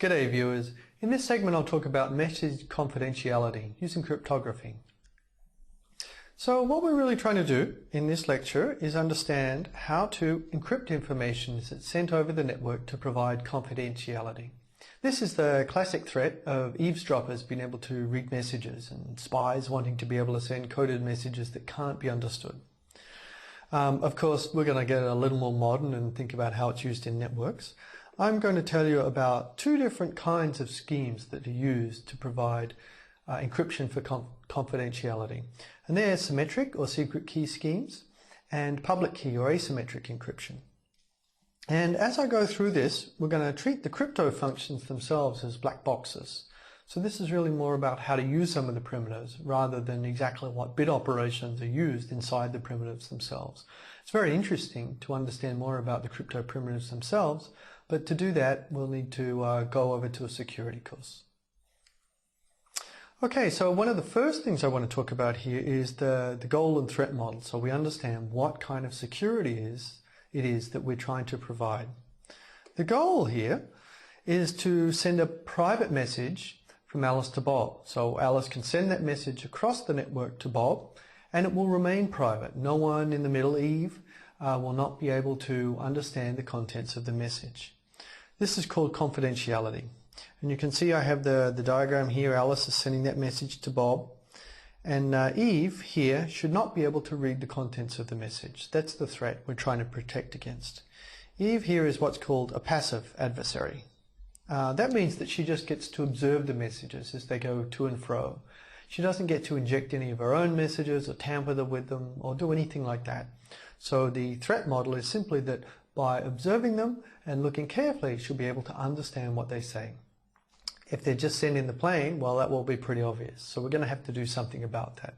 G'day viewers. In this segment I'll talk about message confidentiality using cryptography. So what we're really trying to do in this lecture is understand how to encrypt information that's sent over the network to provide confidentiality. This is the classic threat of eavesdroppers being able to read messages and spies wanting to be able to send coded messages that can't be understood. Of course, we're going to get a little more modern and think about how it's used in networks. I'm going to tell you about two different kinds of schemes that are used to provide encryption for confidentiality. And they're symmetric or secret key schemes and public key or asymmetric encryption. And as I go through this, we're going to treat the crypto functions themselves as black boxes. So this is really more about how to use some of the primitives rather than exactly what bit operations are used inside the primitives themselves. It's very interesting to understand more about the crypto primitives themselves, but to do that we'll need to go over to a security course. Okay, so one of the first things I want to talk about here is the goal and threat model, so we understand what kind of security it is that we're trying to provide. The goal here is to send a private message from Alice to Bob. So Alice can send that message across the network to Bob and it will remain private. No one in the middle, Eve, will not be able to understand the contents of the message. This is called confidentiality. And you can see I have the diagram here. Alice is sending that message to Bob. And Eve here should not be able to read the contents of the message. That's the threat we're trying to protect against. Eve here is what's called a passive adversary. That means that she just gets to observe the messages as they go to and fro. She doesn't get to inject any of her own messages or tamper with them or do anything like that. So the threat model is simply that by observing them and looking carefully, she'll be able to understand what they say. If they're just sending the plane, well, that will be pretty obvious. So we're going to have to do something about that.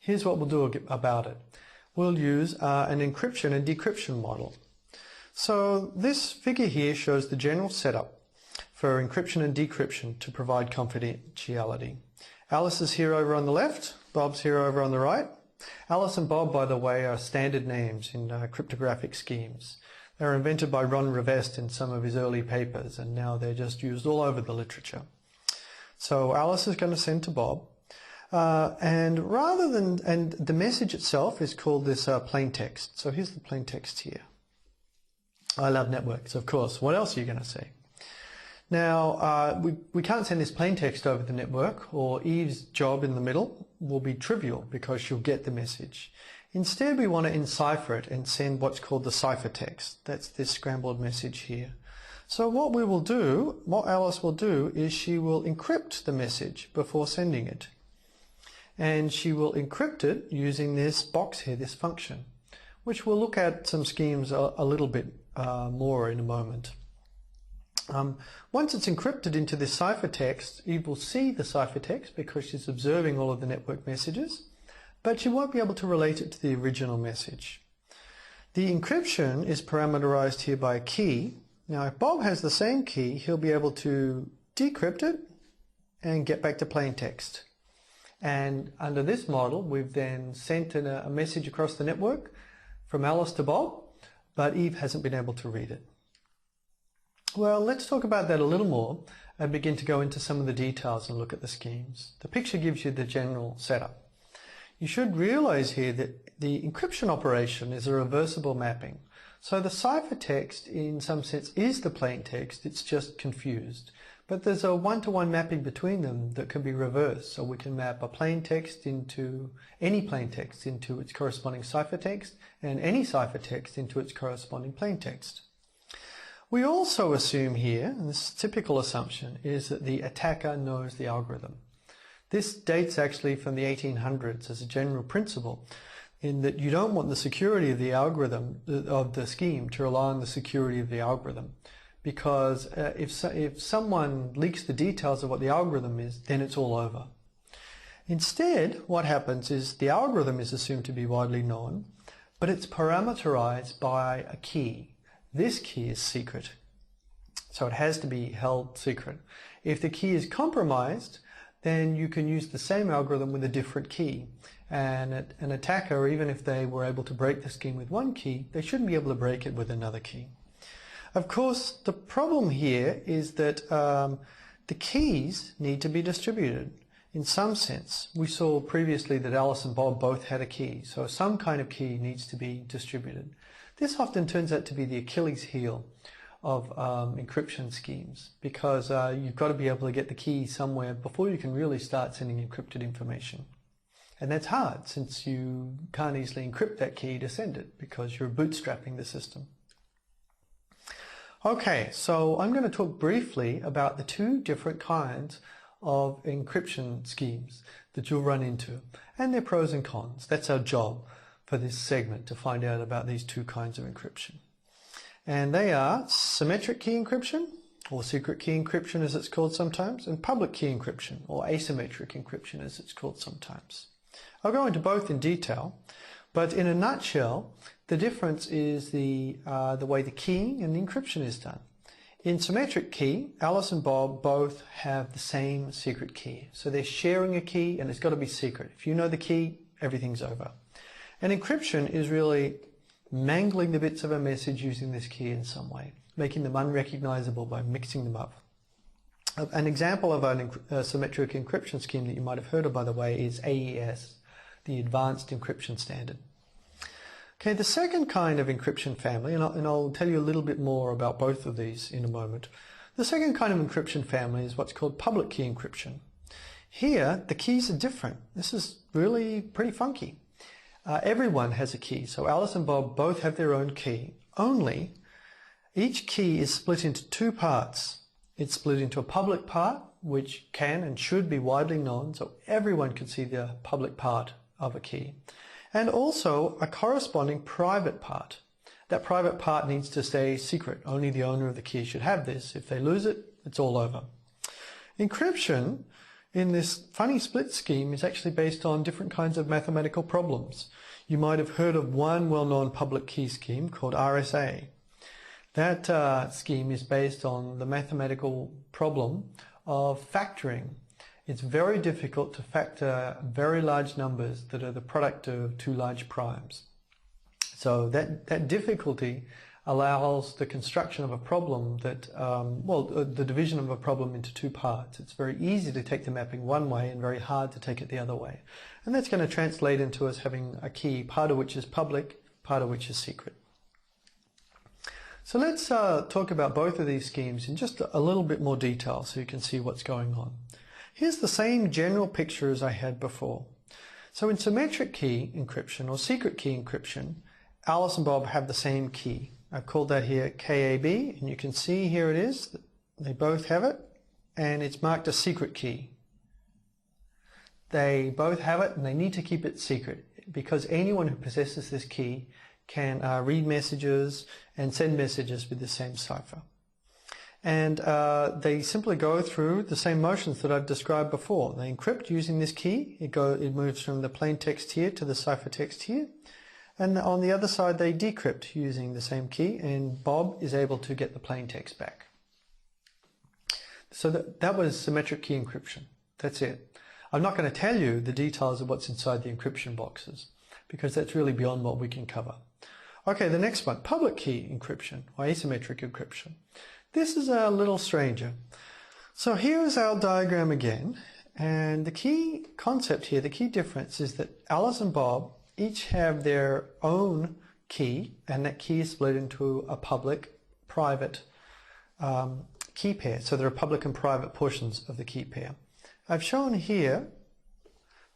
Here's what we'll do about it. We'll use an encryption and decryption model. So this figure here shows the general setup for encryption and decryption to provide confidentiality. Alice is here over on the left, Bob's here over on the right. Alice and Bob, by the way, are standard names in cryptographic schemes. They were invented by Ron Rivest in some of his early papers, and now they're just used all over the literature. So Alice is going to send to Bob, and the message itself is called this plain text. So here's the plain text here. I love networks, of course. What else are you going to say? Now, we can't send this plain text over the network, or Eve's job in the middle will be trivial because she'll get the message. Instead, we want to encipher it and send what's called the ciphertext. That's this scrambled message here. So what Alice will do is she will encrypt the message before sending it. And she will encrypt it using this box here, this function, which we'll look at some schemes a little bit more in a moment. Once it's encrypted into this ciphertext, Eve will see the ciphertext because she's observing all of the network messages, but she won't be able to relate it to the original message. The encryption is parameterized here by a key. Now, if Bob has the same key, he'll be able to decrypt it and get back to plain text. And under this model, we've then sent a message across the network from Alice to Bob, but Eve hasn't been able to read it. Well, let's talk about that a little more and begin to go into some of the details and look at the schemes. The picture gives you the general setup. You should realize here that the encryption operation is a reversible mapping. So the ciphertext in some sense is the plain text, it's just confused. But there's a one-to-one mapping between them that can be reversed. So we can map a plain text into any plain text into its corresponding ciphertext and any ciphertext into its corresponding plain text. We also assume here, and this typical assumption, is that the attacker knows the algorithm. This dates actually from the 1800s as a general principle, in that you don't want the security of the algorithm, of the scheme, to rely on the security of the algorithm. Because if someone leaks the details of what the algorithm is, then it's all over. Instead, what happens is the algorithm is assumed to be widely known, but it's parameterized by a key. This key is secret, so it has to be held secret. If the key is compromised, then you can use the same algorithm with a different key. And an attacker, even if they were able to break the scheme with one key, they shouldn't be able to break it with another key. Of course, the problem here is that the keys need to be distributed. In some sense, we saw previously that Alice and Bob both had a key, so some kind of key needs to be distributed. This often turns out to be the Achilles heel of encryption schemes, because you've got to be able to get the key somewhere before you can really start sending encrypted information. And that's hard, since you can't easily encrypt that key to send it, because you're bootstrapping the system. Okay, so I'm going to talk briefly about the two different kinds of encryption schemes that you'll run into, and their pros and cons. That's our job for this segment, to find out about these two kinds of encryption. And they are symmetric key encryption, or secret key encryption as it's called sometimes, and public key encryption, or asymmetric encryption as it's called sometimes. I'll go into both in detail, but in a nutshell, the difference is the way the keying and the encryption is done. In symmetric key, Alice and Bob both have the same secret key. So they're sharing a key, and it's got to be secret. If you know the key, everything's over. And encryption is really mangling the bits of a message using this key in some way, making them unrecognizable by mixing them up. An example of a symmetric encryption scheme that you might have heard of, by the way, is AES, the Advanced Encryption Standard. Okay, the second kind of encryption family, and I'll tell you a little bit more about both of these in a moment. The second kind of encryption family is what's called public key encryption. Here, the keys are different. This is really pretty funky. Everyone has a key, so Alice and Bob both have their own key, only each key is split into two parts. It's split into a public part, which can and should be widely known, so everyone can see the public part of a key, and also a corresponding private part. That private part needs to stay secret. Only the owner of the key should have this. If they lose it, it's all over. Encryption in this funny split scheme is actually based on different kinds of mathematical problems. You might have heard of one well-known public key scheme called RSA. That scheme is based on the mathematical problem of factoring. It's very difficult to factor very large numbers that are the product of two large primes. So that difficulty allows the construction of a problem that, the division of a problem into two parts. It's very easy to take the mapping one way and very hard to take it the other way. And that's going to translate into us having a key, part of which is public, part of which is secret. So let's talk about both of these schemes in just a little bit more detail so you can see what's going on. Here's the same general picture as I had before. So in symmetric key encryption, or secret key encryption, Alice and Bob have the same key. I've called that here KAB, and you can see here it is. They both have it, and it's marked a secret key. They both have it, and they need to keep it secret, because anyone who possesses this key can read messages and send messages with the same cipher. And they simply go through the same motions that I've described before. They encrypt using this key. It moves from the plain text here to the ciphertext here. And on the other side, they decrypt using the same key, and Bob is able to get the plain text back. So that was symmetric key encryption. That's it. I'm not going to tell you the details of what's inside the encryption boxes, because that's really beyond what we can cover. Okay, the next one, public key encryption, or asymmetric encryption. This is a little stranger. So here's our diagram again, and the key concept here, the key difference is that Alice and Bob each have their own key, and that key is split into a public-private key pair. So there are public and private portions of the key pair. I've shown here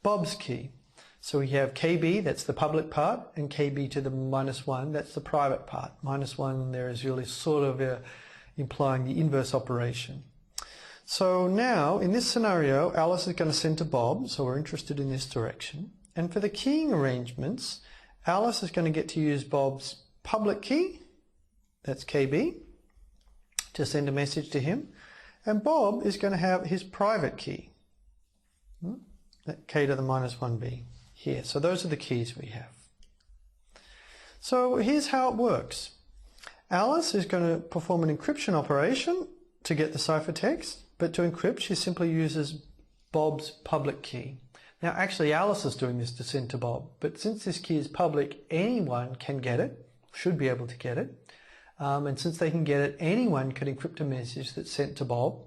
Bob's key. So we have KB, that's the public part, and KB to the -1, that's the private part. -1 there is really sort of implying the inverse operation. So now, in this scenario, Alice is going to send to Bob, so we're interested in this direction. And for the keying arrangements, Alice is going to get to use Bob's public key, that's KB, to send a message to him. And Bob is going to have his private key, that K to the -1B, here. So those are the keys we have. So here's how it works. Alice is going to perform an encryption operation to get the ciphertext, but to encrypt she simply uses Bob's public key. Now actually Alice is doing this to send to Bob, but since this key is public, anyone can get it, should be able to get it. And since they can get it, anyone can encrypt a message that's sent to Bob.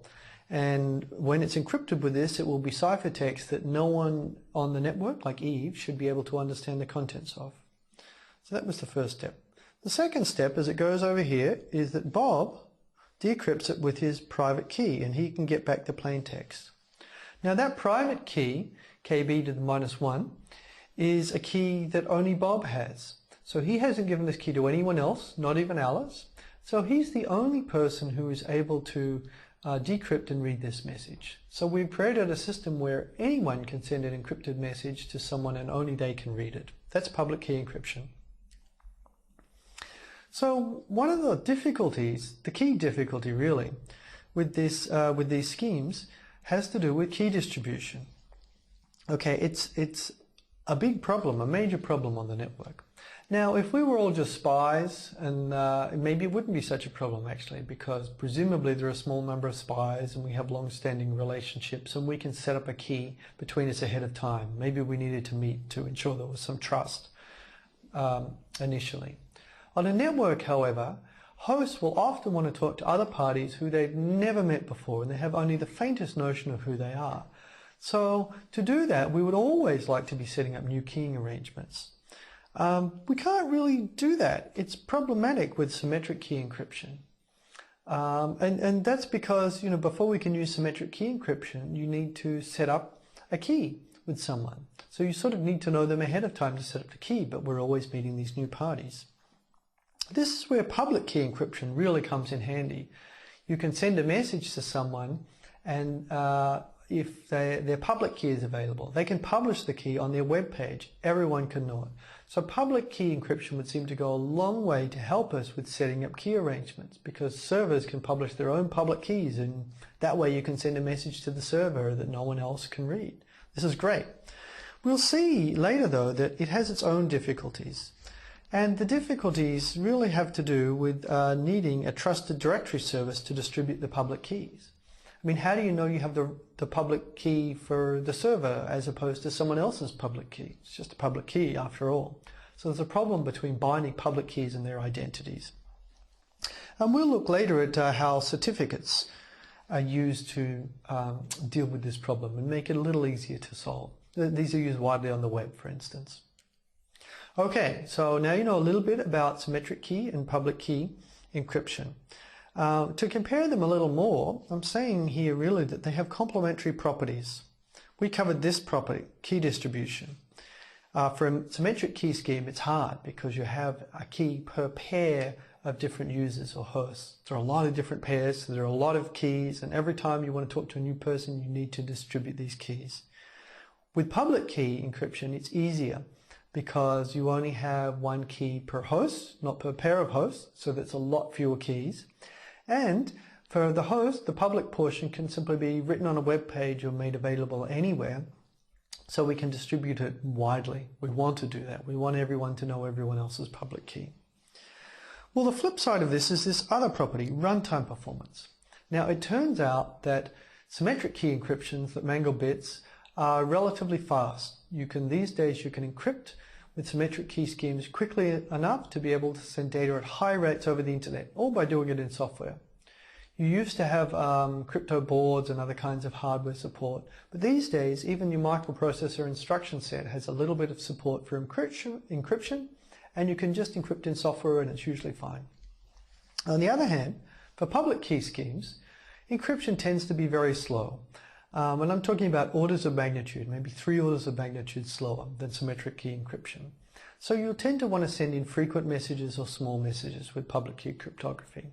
And when it's encrypted with this, it will be ciphertext that no one on the network, like Eve, should be able to understand the contents of. So that was the first step. The second step, as it goes over here, is that Bob decrypts it with his private key, and he can get back the plain text. Now that private key, KB to the -1, is a key that only Bob has. So he hasn't given this key to anyone else, not even Alice. So he's the only person who is able to decrypt and read this message. So we've created a system where anyone can send an encrypted message to someone and only they can read it. That's public key encryption. So one of the difficulties, the key difficulty really, with these schemes has to do with key distribution. Okay, it's a big problem, a major problem on the network. Now, if we were all just spies, and maybe it wouldn't be such a problem actually, because presumably there are a small number of spies and we have long-standing relationships and we can set up a key between us ahead of time. Maybe we needed to meet to ensure there was some trust initially. On a network, however, hosts will often want to talk to other parties who they've never met before and they have only the faintest notion of who they are. So to do that, we would always like to be setting up new keying arrangements. We can't really do that. It's problematic with symmetric key encryption. And that's because, before we can use symmetric key encryption, you need to set up a key with someone. So you sort of need to know them ahead of time to set up the key, but we're always meeting these new parties. This is where public key encryption really comes in handy. You can send a message to someone, and if their public key is available, they can publish the key on their web page. Everyone can know it. So public key encryption would seem to go a long way to help us with setting up key arrangements, because servers can publish their own public keys, and that way you can send a message to the server that no one else can read. This is great. We'll see later though that it has its own difficulties. And the difficulties really have to do with needing a trusted directory service to distribute the public keys. I mean, how do you know you have the public key for the server as opposed to someone else's public key? It's just a public key after all. So there's a problem between binding public keys and their identities. And we'll look later at how certificates are used to deal with this problem and make it a little easier to solve. These are used widely on the web, for instance. Okay, so now you know a little bit about symmetric key and public key encryption. To compare them a little more, I'm saying here really that they have complementary properties. We covered this property, key distribution. For a symmetric key scheme, it's hard because you have a key per pair of different users or hosts. There are a lot of different pairs, so there are a lot of keys, and every time you want to talk to a new person, you need to distribute these keys. With public key encryption, it's easier because you only have one key per host, not per pair of hosts, so that's a lot fewer keys. And for the host, the public portion can simply be written on a web page or made available anywhere, so we can distribute it widely. We want to do that. We want everyone to know everyone else's public key. Well, the flip side of this is this other property, runtime performance. Now, it turns out that symmetric key encryptions that mangle bits are relatively fast. These days you can encrypt with symmetric key schemes quickly enough to be able to send data at high rates over the internet, all by doing it in software. You used to have crypto boards and other kinds of hardware support, but these days even your microprocessor instruction set has a little bit of support for encryption, and you can just encrypt in software and it's usually fine. On the other hand, for public key schemes, encryption tends to be very slow. And I'm talking about orders of magnitude, maybe 3 orders of magnitude slower than symmetric key encryption. So you'll tend to want to send infrequent messages or small messages with public key cryptography.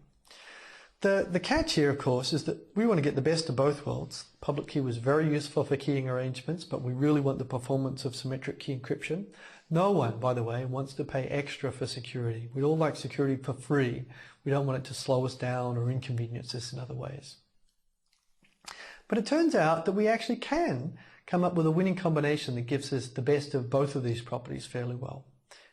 The catch here, of course, is that we want to get the best of both worlds. Public key was very useful for keying arrangements, but we really want the performance of symmetric key encryption. No one, by the way, wants to pay extra for security. We all like security for free. We don't want it to slow us down or inconvenience us in other ways. But it turns out that we actually can come up with a winning combination that gives us the best of both of these properties fairly well.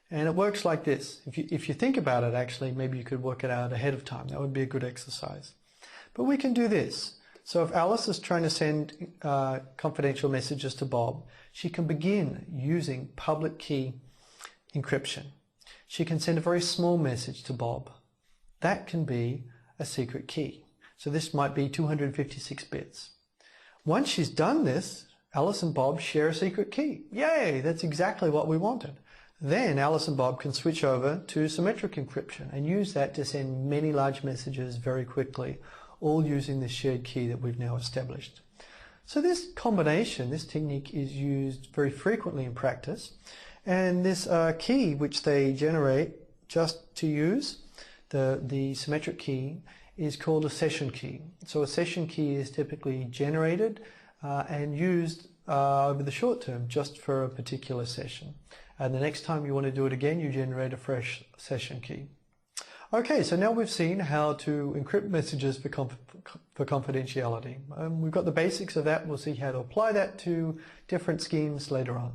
And it works like this. If you think about it, actually, maybe you could work it out ahead of time. That would be a good exercise. But we can do this. So if Alice is trying to send confidential messages to Bob, she can begin using public key encryption. She can send a very small message to Bob. that can be a secret key. So this might be 256 bits. Once she's done this, Alice and Bob share a secret key. Yay, that's exactly what we wanted. Then Alice and Bob can switch over to symmetric encryption and use that to send many large messages very quickly, all using this shared key that we've now established. So this combination, this technique is used very frequently in practice, and this key which they generate just to use, the symmetric key, is called a session key. So a session key is typically generated and used over the short term just for a particular session. And the next time you want to do it again, you generate a fresh session key. Okay, so now we've seen how to encrypt messages for confidentiality. We've got the basics of that. We'll see how to apply that to different schemes later on.